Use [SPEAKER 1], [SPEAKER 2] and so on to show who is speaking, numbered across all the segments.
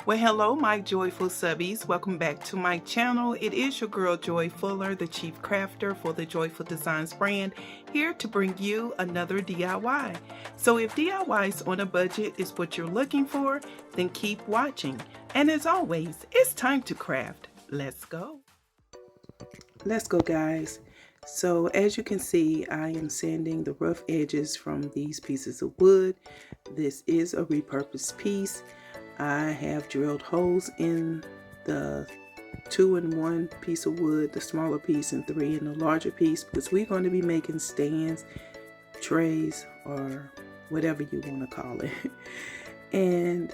[SPEAKER 1] Well, hello, my joyful subbies. Welcome back to my channel. It is your girl, Joy Fuller, the chief crafter for the Joyful Designs brand, here to bring you another DIY. So if DIYs on a budget is what you're looking for, then keep watching. And as always, it's time to craft. Let's go. Let's go, guys. So as you can see, I am sanding the rough edges from these pieces of wood. This is a repurposed piece. I have drilled holes in the 2-in-1 piece of wood, the smaller piece, and 3 in the larger piece, because we're going to be making stands, trays, or whatever you want to call it. And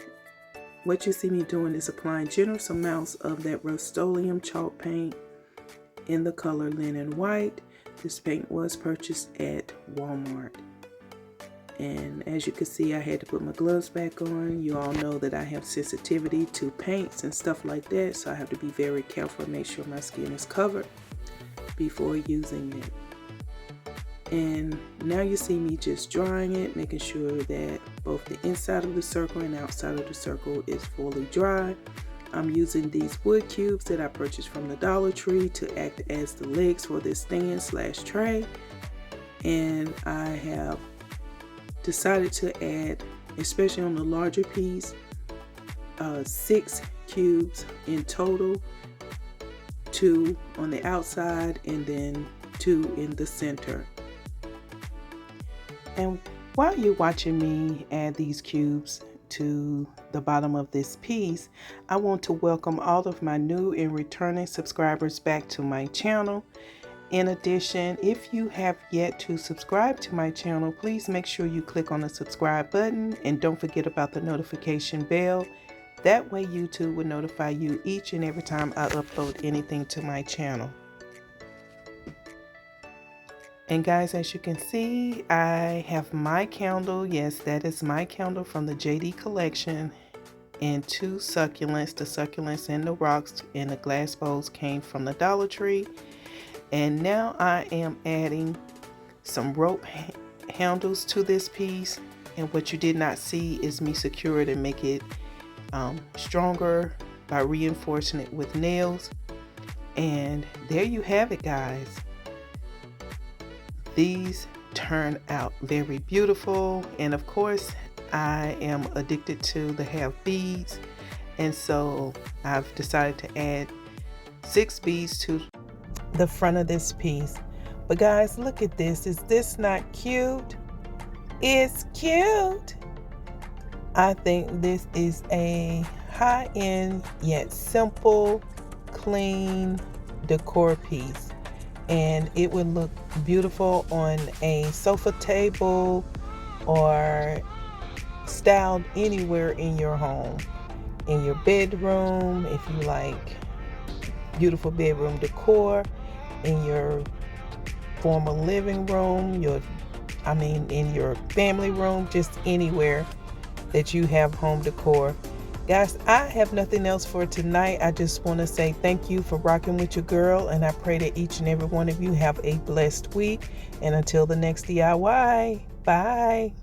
[SPEAKER 1] what you see me doing is applying generous amounts of that Rust-Oleum chalk paint in the color linen white. This paint was purchased at Walmart. And as you can see, I had to put my gloves back on. You all know that I have sensitivity to paints and stuff like that, so I have to be very careful and make sure my skin is covered before using it. And now you see me just drying it, making sure that both the inside of the circle and outside of the circle is fully dry. I'm using these wood cubes that I purchased from the Dollar Tree to act as the legs for this stand / tray. And I have decided to add, especially on the larger piece, 6 cubes in total, 2 on the outside and then 2 in the center. And while you're watching me add these cubes to the bottom of this piece, I want to welcome all of my new and returning subscribers back to my channel. In addition, if you have yet to subscribe to my channel, please make sure you click on the subscribe button and don't forget about the notification bell. That way YouTube will notify you each and every time I upload anything to my channel. And guys, as you can see, I have my candle. Yes, that is my candle from the JD collection, and 2 succulents. The succulents and the rocks in the glass bowls came from the Dollar Tree. And now I am adding some rope handles to this piece. And what you did not see is me secure it and make it stronger by reinforcing it with nails. And there you have it, guys. These turn out very beautiful. And of course, I am addicted to the half beads. And so I've decided to add 6 beads to the front of this piece. But guys, look at this. Is this not cute? It's cute. I think this is a high-end yet simple, clean decor piece, and it would look beautiful on a sofa table or styled anywhere in your home, in your bedroom, if you like beautiful bedroom decor, in your formal living room, in your family room, just anywhere that you have home decor. Guys, I have nothing else for tonight. I just want to say thank you for rocking with your girl, and I pray that each and every one of you have a blessed week. And until the next DIY, bye.